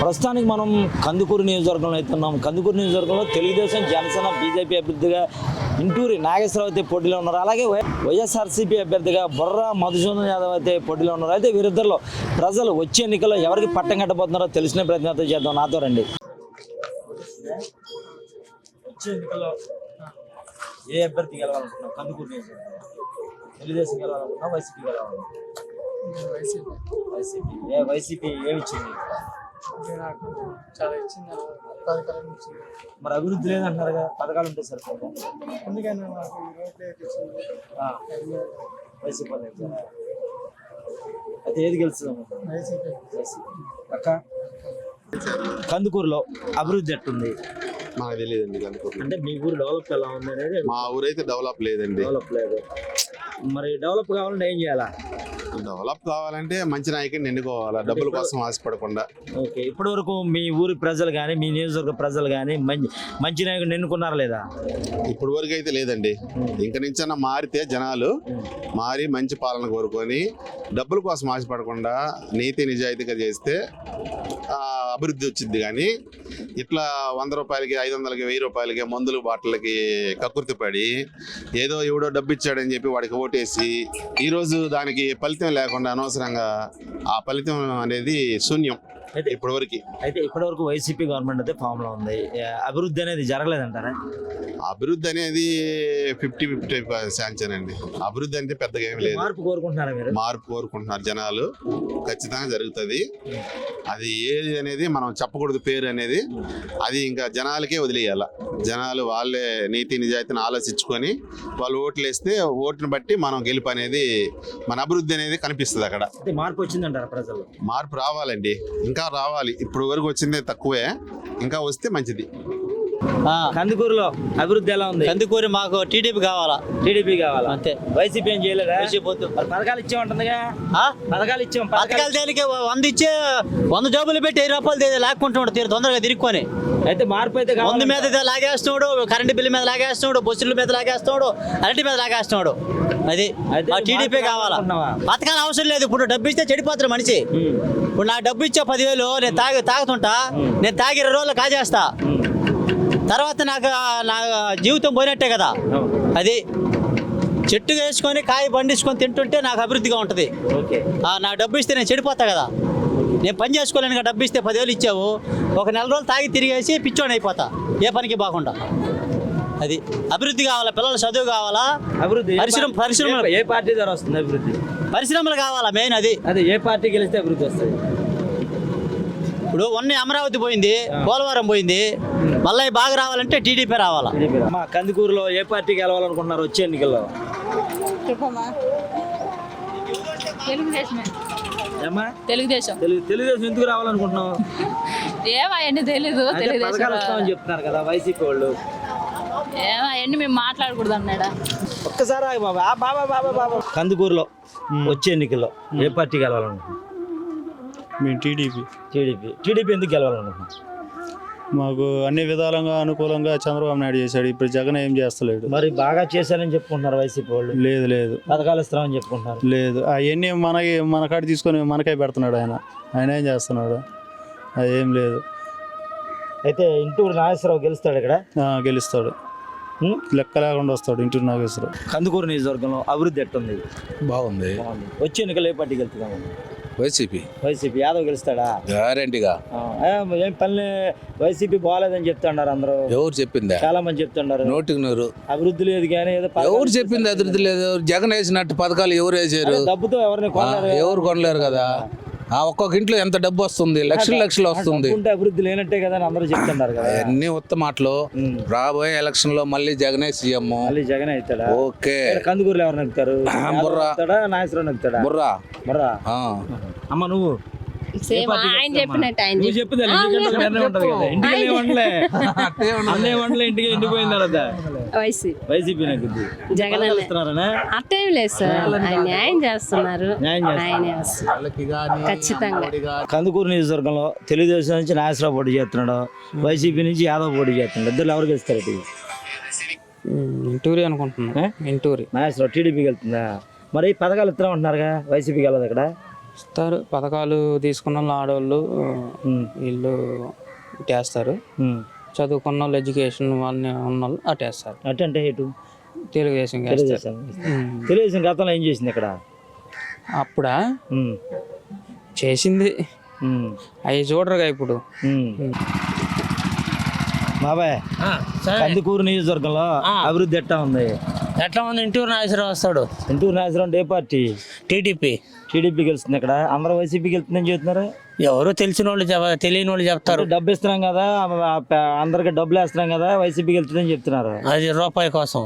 ప్రస్తుతానికి మనం కందుకూరు నియోజకవర్గంలో అయితే ఉన్నాం. కందుకూరు నియోజకవర్గంలో తెలుగుదేశం, జనసేన, బీజేపీ అభ్యర్థిగా ఇంటూరి నాగేశ్వరరావు అయితే పోటీలో ఉన్నారు. అలాగే వైఎస్ఆర్సీపీ అభ్యర్థిగా బొర్రా మధుసూదన్ యాదవ్ అయితే పోటీలో ఉన్నారు. అయితే వీరిద్దరిలో ప్రజలు వచ్చే ఎన్నికల్లో ఎవరికి పట్టం కట్టబోతున్నారో తెలిసిన ప్రయత్నం అయితే చేద్దాం. నాతో రండి. వచ్చే ఎన్నికల్లో ఏ అభ్యర్థి గెలవాలనుకుంటున్నాం? కందుకూరు నియోజకవర్గంలో తెలుగుదేశం గెలవాలనుకుంటున్నాం, వైసీపీ గెలవాలనుకుంటున్నాం? వైసీపీ. వైసీపీ ఏమిచ్చింది? చాలా ఇచ్చింది, పథకాలు ఇచ్చింది. మరి అభివృద్ధి లేదంటున్నారుగా, పథకాలు ఉంటే సరిపోదు. అందుకని మాకు ఈ రోడ్లు వేయించింది వైసీపీ అయితే ఏది గెలుస్తుంది? వైసీపీ. అక్క, కందుకూరులో అభివృద్ధి ఎట్టుంది? మాకు తెలియదండి. కందుకూరు అంటే మీ ఊరు డెవలప్ ఎలా ఉంది అనేది. మా ఊరైతే డెవలప్ లేదండి. డెవలప్ లేదు. మరి డెవలప్ కావాలంటే ఏం చేయాలా? డెవలప్ కావాలంటే మంచి నాయకుడిని ఎన్నుకోవాలా, డబ్బుల కోసం ఆశపడకుండా. ఓకే, ఇప్పటి వరకు మీ ఊరి ప్రజలు కానీ, మీ నియోజకవర్గ ప్రజలు కానీ మంచి నాయకుడిని ఎన్నుకున్నారా లేదా? ఇప్పుడు వరకు అయితే లేదండి. ఇంక నుంచన్నా మారితే జనాలు మారి మంచి పాలన కోరుకొని డబ్బుల కోసం ఆశపడకుండా నీతి నిజాయితీగా చేస్తే అభివృద్ధి వచ్చింది. కానీ ఇట్లా 100 రూపాయలకి, 500కి, 1000 రూపాయలకి మందులు బాటలకి కక్కుర్తి పడి ఏదో ఎవడో డబ్బు ఇచ్చాడని చెప్పి వాడికి ఓటేసి ఈరోజు దానికి ఫలితం లేకుండా అనవసరంగా ఆ ఫలితం అనేది శూన్యం ఇప్పటి వరకు. అయితే ఇప్పటి వరకు వైసీపీ గవర్నమెంట్ అయితే ఫామ్ లో ఉంది. అభివృద్ధి అనేది జరగలేదంటారా? అభివృద్ధి అనేది 50-50 శాంక్షన్ అండి. అభివృద్ధి అంటే పెద్దగా ఏమి లేదు. మార్పు కోరుకుంటున్నారా మీరు? మార్పు కోరుకుంటున్నారు జనాలు. ఖచ్చితంగా జరుగుతుంది. అది ఏది అనేది మనం చెప్పకూడదు పేరు అనేది. అది ఇంకా జనాలకే వదిలేయాల. జనాలు వాళ్ళే నీతి నిజాయితీని ఆలోచించుకొని వాళ్ళు ఓట్లు వేస్తే ఓటుని బట్టి మనం గెలుపు అనేది, మన అభివృద్ధి అనేది కనిపిస్తుంది అక్కడ. మార్పు వచ్చిందంటారా ప్రజలు? మార్పు రావాలండి, ఇంకా రావాలి. ఇప్పుడు వరకు వచ్చిందే తక్కువే, ఇంకా వస్తే మంచిది. కందుకూరులో అభివృద్ధి ఎలా ఉంది? కందుకూరు మాకు టీడీపీ కావాలా. టీడీపీ కావాలా అంతే. వైసీపీ ఏం చేయలేదా? పథకాలు ఇచ్చామంటుందిగా. పథకాలు ఇచ్చాం. పథకాలు దేనికి 100 ఇచ్చే 100 జోబులు పెట్టి 10 రూపాయలు లాక్కుంటున్నాడు తీరు తొందరగా తిరుక్కొని. అయితే మార్పు అయితే 100 మీద లాగేస్తున్నాడు, కరెంటు బిల్లు మీద లాగేస్తున్నాడు, బస్సుల మీద లాగేస్తున్నాడు, అరటి మీద లాగేస్తున్నాడు. అది టీడీపీ కావాలా. పథకాలు అవసరం లేదు. ఇప్పుడు డబ్బు ఇస్తే చెడిపోతారు మనిషి. ఇప్పుడు నాకు డబ్బు ఇచ్చా 10,000, నేను తాగుతుంటా, నేను తాగి 20 రోజులు కాజేస్తా, తర్వాత నా జీవితం పోయినట్టే కదా. అది చెట్టు వేసుకొని కాయ పండించుకొని తింటుంటే నాకు అభివృద్ధిగా ఉంటుంది. నా డబ్బు ఇస్తే నేను చెడిపోతా కదా. నేను పని చేసుకోలేను. డబ్బు ఇస్తే 10,000 ఇచ్చావు, ఒక నెల రోజులు తాగి తిరిగేసి పిచ్చోని అయిపోతా, ఏ పనికి బాగుండా. అది అభివృద్ధి కావాలా, పిల్లల చదువు కావాలా, అభివృద్ధి. పరిశ్రమలు ఏ పార్టీ ద్వారా వస్తుంది అభివృద్ధి? పరిశ్రమలు కావాలా మెయిన్. అది ఏ పార్టీ గెలిస్తే అభివృద్ధి వస్తుంది? ఇప్పుడు అమరావతి పోయింది, పోలవరం పోయింది, మళ్ళీ బాగా రావాలంటే టీడీపీ రావాలా. కందుకూరులో ఏ పార్టీ గెలవాలనుకుంటున్నారు వచ్చే ఎన్నికల్లో? తెలుగుదేశం. తెలుగుదేశం ఎందుకు రావాలనుకుంటున్నావు? ఏమయ్యండి తెలీదు. తెలుగుదేశం చెప్తున్నారు కదా వైసీపీ వాళ్ళు. ఏమయ్యండి మేము మాట్లాడకూడదు అన్నాడా? ఒక్కసారి బాబా. కందుకూరులో వచ్చే ఎన్నికల్లో ఏ పార్టీ గెలవాలనుకుంటున్నాం? మేము టీడీపీ. టీడీపీ ఎందుకు గెలవాలనుకుంటున్నాం? మాకు అన్ని విధాలుగా అనుకూలంగా చంద్రబాబు నాయుడు చేశాడు. ఇప్పుడు జగన్ ఏం చేస్తలేడు. మరి బాగా చేశారని చెప్పుకుంటున్నారు వైసీపీ వాళ్ళు. లేదు పథకాలు ఇస్తామని చెప్పుకుంటున్నారు. లేదు, అవన్నీ మన కాడ తీసుకొని మనకే పెడుతున్నాడు ఆయన ఏం చేస్తున్నాడు? అది ఏం లేదు. అయితే ఇంటూరు నాగేశ్వరరావు గెలుస్తాడు ఇక్కడ? గెలుస్తాడు, లెక్క లేకుండా వస్తాడు ఇంటూరు నాగేశ్వరరావు. కందుకూరు నియోజకవర్గంలో అభివృద్ధి ఎట్టుంది? బాగుంది. వచ్చే ఎన్నికలు ఏ పార్టీకి వెళ్తున్నాము? వైసీపీ. యాదవ్ గెలుస్తాడా? గ్యారెంటీగా. ఏం పని వైసీపీ బాగాలేదని చెప్తున్నారు అందరూ. ఎవరు చెప్పిందా? చాలా మంది చెప్తున్నారు. 100% అభివృద్ధి లేదు. కానీ ఎవరు చెప్పింది అభివృద్ధి లేదు? జగన్ వేసినట్టు పథకాలు ఎవరు వేసారు? డబ్బుతో ఎవరిని ఎవరు కొనలేరు కదా. ఒక్కొక్క ఇంట్లో ఎంత డబ్బు వస్తుంది? లక్షలు వస్తుంది. అభివృద్ధి లేనట్టే కదా అందరూ చెప్తున్నారు కదా. అన్ని ఉత్తమ మాటలు. రాబోయే ఎలక్షన్ లో మళ్ళీ జగనే సీఎం. జగన్ అవుతాడా? ఓకే. కందుకూరులో ఎవరు నక్కుతారు? బుర్రా నాగేశ్వరరావు నక్కుతాడా? బుర్రా. అమ్మ నువ్వు ఆయన చెప్పినట్టు ఆయన చెప్పింది ఇంటికి ఎండిపోయిన తర్వాత వైసీపీ నగ్గుద్ది. జగన్ అట్టేం లేదు సార్. ఆయన న్యాయం చేస్తున్నారు. ఖచ్చితంగా. కందుకూరు నియోజకవర్గంలో తెలుగుదేశం నుంచి నాగేశ్వరరావు పోటీ చేస్తున్నాడు, వైసీపీ నుంచి యాదవ్ పోటీ చేస్తున్నాడు. ఇద్దరు ఎవరు గెలుస్తారు? ఇంటూరి అనుకుంటున్నా. ఇంటూరి. నాగేశ్వరరావు. టీడీపీకి వెళ్తుందా? మరి పథకాలు ఇస్తామంటున్నారుగా, వైసీపీకి వెళ్ళదు అక్కడ. ఇస్తారు పథకాలు తీసుకున్న వాళ్ళు ఆడవాళ్ళు వీళ్ళు ఇటేస్తారు. చదువుకున్న వాళ్ళు ఎడ్యుకేషన్ వాళ్ళని ఉన్న వాళ్ళు అటేస్తారు. అంటే ఇటు తెలుగుదేశం తెలుగుదేశం గతంలో ఏం చేసింది ఇక్కడ? అప్పుడా చేసింది అవి చూడరుగా ఇప్పుడు. బాబాయ్, కందుకూరు నియోజకవర్గంలో అభివృద్ధి ఎట్లా ఉంది? ఎట్లా ఉంది? ఇంటూరు నాగేశ్వరరావు వస్తాడు. ఇంటూరు నాగేశ్వరరావు ఏ పార్టీ? టీడీపీ గెలుస్తుంది ఇక్కడ. అందరూ వైసీపీకి వెళ్తుందని చెప్తున్నారు. ఎవరు తెలిసిన వాళ్ళు తెలియని వాళ్ళు చెప్తారు. డబ్బు ఇస్తున్నాం కదా, అందరికి డబ్బులు వేస్తున్నాం కదా, వైసీపీకి వెళ్తుందని చెప్తున్నారు. అది రూపాయి కోసం.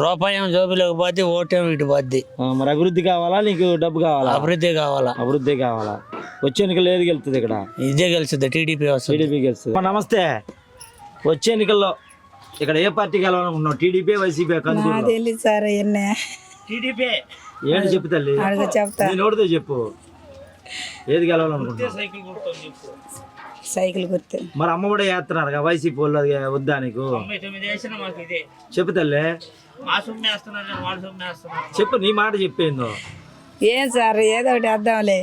రూపాయి ఏమో జోబులోకి పోద్ది, ఓటేమో ఇటు పోద్ది. మరి అభివృద్ధి కావాలా, నీకు డబ్బు కావాలా? అభివృద్ధి కావాలా. అభివృద్ధి కావాలా. వచ్చే ఎన్నికలు ఏది గెలుస్తుంది ఇక్కడ? ఇదే గెలుస్తుంది, టీడీపీ వస్తుంది. టీడీపీ గెలుస్తుంది. నమస్తే. వచ్చే ఎన్నికల్లో ఇక్కడ ఏ పార్టీ గెలవాలనుకుంటున్నావు? TDP, YCP? తెలియదు సార్. టీడీపీ. ఏంటి చెప్పు తల్లి, చెప్తా. నోటితో చెప్పు. ఏది గెలవాలనుకుంటున్నావు? సైకిల్ గుర్తు. మరి అమ్మ కూడా వేస్తున్నారు వైసీపీ వాళ్ళు, అది వద్దా నీకు? చెప్పు తల్లి, చెప్పు, నీ మాట చెప్పేందో. ఏం సార్, ఏదో ఒకటి వేద్దాంలే.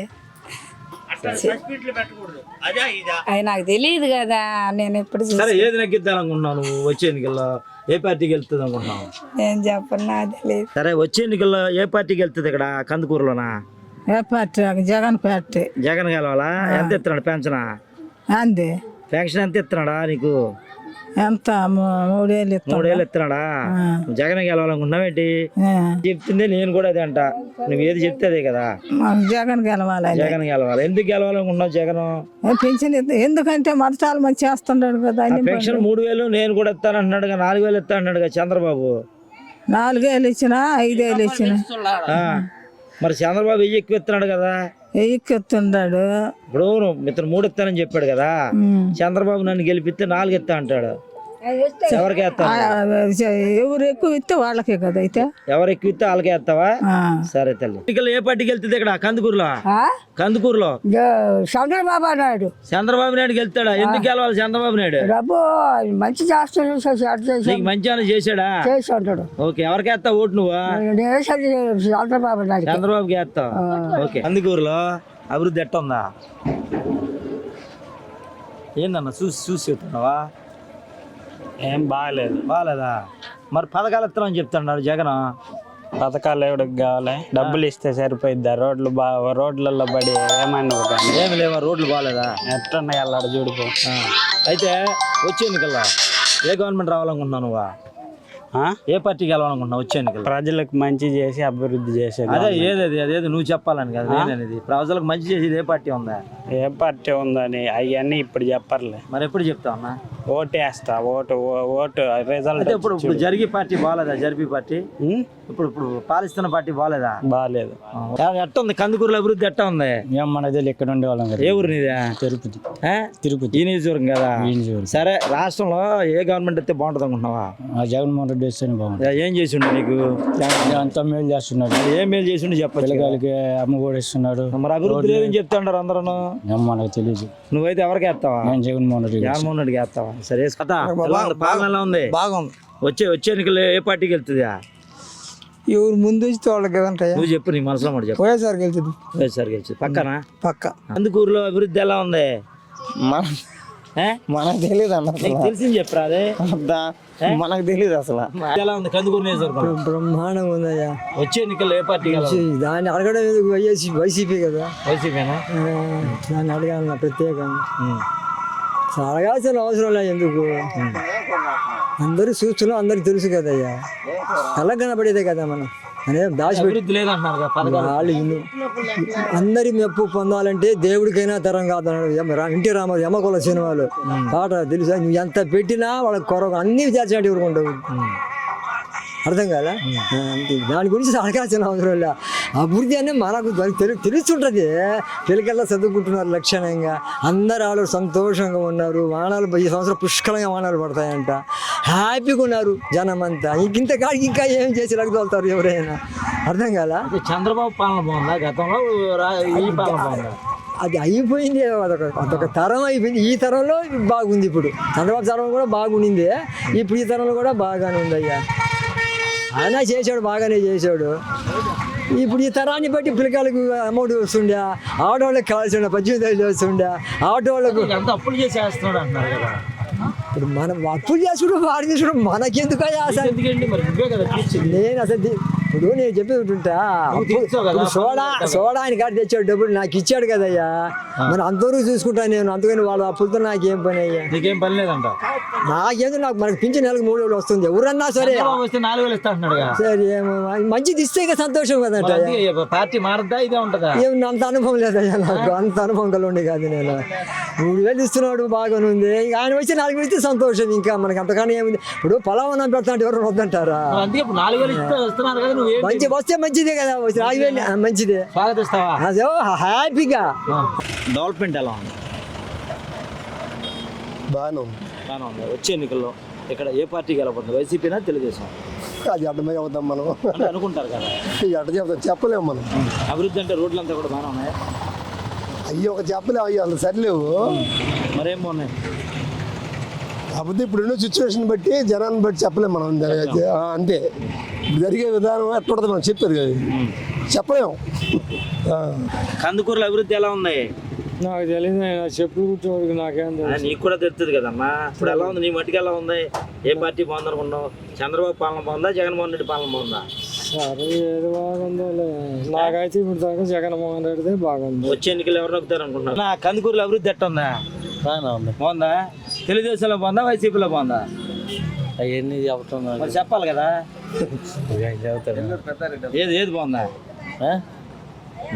అది నాకు తెలియదు కదా, నేను ఎప్పుడు సరే ఏది నెగ్గిద్దాం అనుకుంటున్నావు నువ్వు? వచ్చే ఎన్నికల్లో ఏ పార్టీకి వెళ్తుంది అనుకుంటున్నావు? నేను చెప్పను, నాకు తెలియదు. సరే వచ్చే ఎన్నికల్లో ఏ పార్టీకి వెళ్తుంది ఇక్కడ కందుకూరులోనా? ఏ పార్టీ? జగన్ పార్టీ. జగన్ గెలవాలా? ఎంత ఇస్తున్నాడు పెన్షన్? అంతే. పెన్షన్ ఎంత ఇస్తున్నాడా నీకు? ఎంత? 3,000 3,000 ఇస్తున్నాడా? జగన్ గెలవాలనుకున్నావేంటి? చెప్తుంది నేను కూడా అదే అంట. నువ్వు ఏది చెప్తే అదే కదా. జగన్ గెలవాలి. జగన్ గెలవాలి. ఎందుకు గెలవాలనుకున్నావు జగన్? పెన్షన్ ఎందుకంటే మరి చాలా మంది చేస్తున్నాడు కదా. పెన్షన్ 3,000 నేను కూడా ఇస్తాను అంటున్నాడుగా, 4,000 ఇస్తా అన్నాడుగా చంద్రబాబు. 4,000 ఇచ్చినా, 5,000 ఇచ్చినా. మరి చంద్రబాబు వెయ్యి ఎక్కువ ఇస్తున్నాడు కదా. ఎక్కిస్తున్నాడు. ఇప్పుడు ఇతను 3 ఇస్తానని చెప్పాడు కదా. చంద్రబాబు నన్ను గెలిపిస్తే 4 ఇస్తా అంటాడు. ఎవరికి వేస్తావు? ఎవరు ఎక్కువ ఇస్తే వాళ్ళకే కదా. అయితే ఎవరు ఎక్కువ ఇస్తే వాళ్ళకే వేస్తావా? సరే తల్లి. ఎన్నికల్లో ఏ పార్టీకి వెళ్తుంది ఇక్కడ కందుకూరులో? కందుకూరులో చంద్రబాబు నాయుడు. చంద్రబాబు నాయుడు గెలుస్తాడా? ఎందుకు గెలవాలి చంద్రబాబు నాయుడు? డబ్బు మంచి చేస్తాడు. నీకు మంచి అని చేశాడా? చేస్తాడు. ఓకే, ఎవరికి వేస్తావు ఓటు నువ్వు? చంద్రబాబు నాయుడు. చంద్రబాబుకి వేస్తావు. ఓకే. కందుకూరులో అభివృద్ధి ఎట్ట ఉందా? ఏందన్నా చూసి చెప్తున్నావా? ఏం బాగాలేదు. బాగాలేదా? మరి పథకాలు ఇస్తామని చెప్తున్నాడు జగన్. పథకాలు ఎవరికి కావాలి? డబ్బులు ఇస్తే సరిపోయిద్దా? రోడ్లలో పడి ఏమన్నా ఏమి లేవా? రోడ్లు బాగాలేదా? ఎట్లున్నాయి అల్లాడ చూడుకో. అయితే వచ్చే ఎన్నికల్లో ఏ గవర్నమెంట్ రావాలనుకుంటున్నావు నువ్వు? ఏ పార్టీకి వెళ్ళాలనుకుంటున్నావు వచ్చే ఎన్నికల్లో? ప్రజలకు మంచి చేసి అభివృద్ధి చేసేది. అదే అదేది నువ్వు చెప్పాలని కదా. నేననేది ప్రజలకు మంచి చేసేది ఏ పార్టీ ఉందా? ఏ పార్టీ ఉందని అవన్నీ ఇప్పుడు చెప్పర్లే. మరి ఎప్పుడు చెప్తావు అన్న? ఓటేస్తా. Vote result. ఇప్పుడు జరిగే పార్టీ బాగాలేదా? జరిపి పార్టీ ఇప్పుడు పాలిస్తున్న పార్టీ బాగాలేదా? బాగాలేదు. ఎట్ట ఉంది కందుకూరులో అభివృద్ధి? ఎట్ట ఉంది? ఏం మనది ఇక్కడ ఉండే వాళ్ళం కదా. ఏ ఊరు నీదా? తిరుపతి. ఈ నియోజకవర్గం కదా. సరే, రాష్ట్రంలో ఏ గవర్నమెంట్ అయితే బాగుంటుంది అనుకుంటున్నావా? జగన్మోహన్ రెడ్డి వస్తేనే బాగుంటుంది. ఏం చేసిండు నీకు? అంత మేలు చేస్తున్నాడు. ఏం మేలు చేసిండు చెప్పాలి. పిల్లగాళ్ళకి అమ్మ కూడా ఇస్తున్నాడు. మరి అభివృద్ధి లేదని చెప్తాండారు అందరూ. మనకు తెలియదు. నువ్వైతే ఎవరికి వేస్తావా? నేను జగన్మోహన్ రెడ్డికి వేస్తావా? సరే, పాలన ఎలా ఉంది? బాగుంది. వచ్చే ఎన్నికలు ఏ పార్టీకి వెళ్తుంది? ఎవరు ముందు వచ్చి వాళ్ళకి ఉంటాయా? నువ్వు చెప్పు, నీ మనసులో మాట చెప్పు. వైఎస్ఆర్ గెలుతుంది. వైఎస్ఆర్ గెలిచింది పక్కన. పక్క. కందుకూరులో అభివృద్ధి ఎలా ఉంది? మనకు తెలియదు అన్న. తెలిసింది చెప్పరా? అదే మనకు తెలియదు అసలు. ఎలా ఉంది కందుకూరు నియోజకవర్గం? బ్రహ్మాండంగా ఉందయ్యా. వచ్చే ఎన్నికల్లో ఏ పార్టీ? దాన్ని అడగడం ఎందుకు? వైసీపీ కదా. వైసీపీనా? దాన్ని అడగాలన్నా ప్రత్యేకంగా. అడగాల్సిన అవసరం లేదు. ఎందుకు? అందరూ చూస్తున్నాం, అందరికి తెలుసు కదయ్యా. ఎలా కనపడేదే కదా మనం. అందరి మెప్పు పొందాలంటే దేవుడికైనా తరం కాదన్నాడు ఎన్టీ రామారావు యమకొల సినిమాలు పాట తెలుసా? నువ్వు ఎంత పెట్టినా వాళ్ళకి కొరకు అన్ని చేర్చినట్టు ఎవరుకుంటావు. అర్థం కాదా? దాని గురించి అడగాల్సిన అవసరం లే. అభివృద్ధి అనేది మనకు తెలుస్తుంటుంది. పిల్లకల్లా చదువుకుంటున్నారు లక్షణంగా. అందరు వాళ్ళు సంతోషంగా ఉన్నారు. వానాలు ఈ సంవత్సరం పుష్కలంగా వానాలు పడతాయంట. హ్యాపీగా ఉన్నారు జనం అంతా. ఇంత కాడికి ఇంకా ఏం చేసి లగ్గుతారు ఎవరైనా. అర్థం కాదా? చంద్రబాబు పాలన బాగుందా గతంలో? ఈ పాలన బాగుందా? అది అయిపోయింది. అదొక తరం అయిపోయింది. ఈ తరంలో బాగుంది. ఇప్పుడు చంద్రబాబు తరం కూడా బాగుండింది. ఇప్పుడు ఈ తరంలో కూడా బాగానే ఉంది అయ్యా. ఆయన చేశాడు, బాగానే చేశాడు. ఇప్పుడు ఈ తరాన్ని బట్టి పిల్లకాయలకు అమౌంట్ వస్తుండే, ఆడవాళ్ళకి కావాల్సిన 18,000 వస్తుండే, ఆటోళ్ళకు అంత అప్పులు చేసి వేస్తున్నాడు అంటున్నారు కదా. ఇప్పుడు మనం అప్పులు చేసుకుంటూ వాడు చేసుకుంటూ మనకెందుకు అసలు ఎందుకండి మరి నువ్వే కదా తీర్చింది. నేను అసలు ఇప్పుడు నేను చెప్పేటుంటా సోడా ఆయన కాడ తెచ్చాడు డబ్బులు నాకు ఇచ్చాడు కదయ్యా, మరి అంతవరకు చూసుకుంటా నేను. అందుకని వాళ్ళ అప్పులతో నాకేం పని అయ్యా, నీకేం పని లేదంట. నాకేందో నాకు మనకి పింఛన్ నెలకు 3,000 వస్తుంది. ఎవరన్నా సరే వస్తే 4,000 ఇస్తా అంటున్నాడు కదా. సరే మంచిది ఇస్తే ఇక సంతోషం కదంట. పార్టీ మారద్దా ఇదే ఉంటదా? ఏం అంత అనుభవం లేదయ్యా నాకు, అంత అనుభవం కలిగి కాదు. నేను 3,000 ఇస్తున్నాడు బాగానే ఉంది, ఇక ఆయన వచ్చి 4,000 ఇస్తే సంతోషం. ఇంకా మనకి అంతకన్నా ఏముంది. ఇప్పుడు పలావనం పెడతా అంటే ఎవరు వద్దంటారా? అందుకే 4,000 ఇస్తున్నారు కదా. నువ్వు మంచి వస్తే మంచిదే కదా, 4,000 మంచిదే, స్వాగతిస్తావా? అదే హ్యాపీగా. డెవలప్మెంట్ ఎలా ఉంది? బాగానే ఉంది. బాగానే ఉంది. వచ్చే ఎన్నికల్లో ఇక్కడ ఏ పార్టీకి వెళ్ళబోతుంది? వైసీపీనా తెలుగుదేశం? అది అర్థమై అవుతాం మనం, అంటే అనుకుంటారు కదా. ఇక అట్ట చెప్తాం, చెప్పలేము మనం. అభివృద్ధి అంటే రోడ్లు అంతా కూడా బాగానే ఉన్నాయి. అయ్యో ఒక చెప్పలేము, అయ్యో అంత సరిలేవు. మరేం బాగున్నాయి? కాకపోతే ఇప్పుడున్న సిచ్యువేషన్ బట్టి జనాన్ని బట్టి చెప్పలేము మనం. అంతే, ఇప్పుడు జరిగే విధానం ఎట్లుంటుంది మనం చెప్పారు కదా, చెప్పలేము. కందుకూరులో అభివృద్ధి ఎలా ఉంది? నాకు తెలియదు, చెప్పు నాకేం నీకు కూడా తెలుస్తుంది కదమ్మా. ఇప్పుడు ఎలా ఉంది నీ మట్టికి? ఎలా ఉంది? ఏ పార్టీ బాగుంది అనుకున్నావు? చంద్రబాబు పాలన బాగుందా, జగన్మోహన్ రెడ్డి పాలన బాగుందా? సరే ఏది బాగుందో నాకైతే ఇప్పుడు దాకా జగన్మోహన్ రెడ్డిదే బాగుంది. వచ్చే ఎన్నికలు ఎవరు నొక్కుతారు అనుకుంటున్నారు? నా కందుకూరులో అభివృద్ధి ఎట్ట ఉందా? బాగుందా? తెలుగుదేశంలో బాగుందా, వైసీపీలో బాగుందా? అవన్నీ చెప్తున్నారు, మరి చెప్పాలి కదా. ఏది బాగుందా?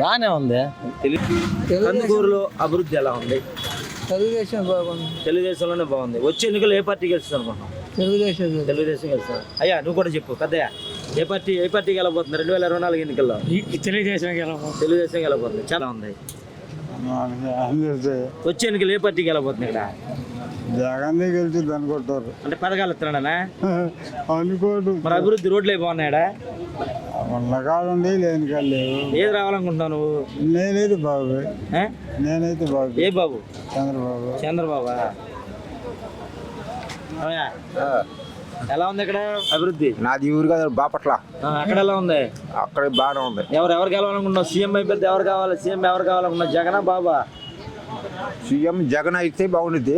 బాగానే ఉంది. కందుకూరులో అభివృద్ధి ఎలా ఉంది? తెలుగుదేశం బాగుంది, తెలుగుదేశంలోనే బాగుంది. వచ్చే ఎన్నికలు ఏ పార్టీ గెలుస్తుంది అనుకుంటున్నాం? తెలుగుదేశం గెలుస్తుంది. అయ్యా నువ్వు కూడా చెప్పు పెద్దయ్యా, ఏ పార్టీకి వెళ్ళబోతుంది 2024 ఎన్నికల్లో? తెలుగుదేశం తెలుగుదేశం వెళ్ళబోతుంది. చాలా ఉంది. వచ్చే ఎన్నికలు ఏ పార్టీకి వెళ్ళబోతుంది? ఇక్కడ జగన్ గెలిచింది అనుకుంటారు అంటే పథకాలు ఇస్తున్నాడనా? అనుకోడు. మరి అభివృద్ధి రోడ్లు బాగున్నాయడా? ఉన్నకాలండి లేని కాదు లేవు. ఏది రావాలనుకుంటున్నావు నువ్వు? నేనైతే బాబు, ఆ? నేనైతే బాబు. ఏ బాబు? చంద్రబాబు. చంద్రబాబా? అవునా? ఎలా ఉంది ఇక్కడ అభివృద్ధి? నాది ఊరు కదా బాపట్ల. అక్కడ ఎలా ఉంది? అక్కడ బాగానే ఉంది. ఎవరు గెలవాలనుకుంటున్నావు? సీఎం అయిపోతే ఎవరు కావాలి? సీఎం ఎవరు కావాలనుకున్నావు? జగనా బాబా? సీఎం జగన్ అయితే బాగుంది.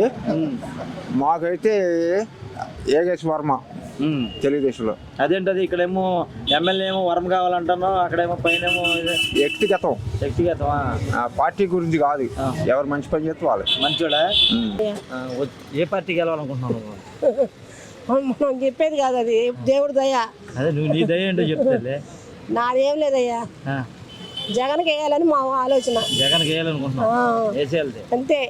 మాకైతే ఏగేష్ వర్మ తెలుగుదేశంలో. అదేంటది? ఇక్కడేమో ఎమ్మెల్యే ఏమో వరం కావాలంటున్నావు, అక్కడేమో పైన ఏమో వ్యక్తిగతమా? పార్టీ గురించి కాదు, ఎవరు మంచి పని చేస్తే వాళ్ళు మంచోడా? ఏ పార్టీకి వెళ్ళాలనుకుంటున్నావు నువ్వు? మనం చెప్పేది కాదు, అది దేవుడు దయ. అదే నువ్వు నీ దయ ఏంటో చెప్తాలే. నాదేం లేదయ్యా, జగన్కి వేయాలని మా ఆలోచన. జగన్కి వేయాలనుకుంటున్నావు? వేసేయాలి అంతే.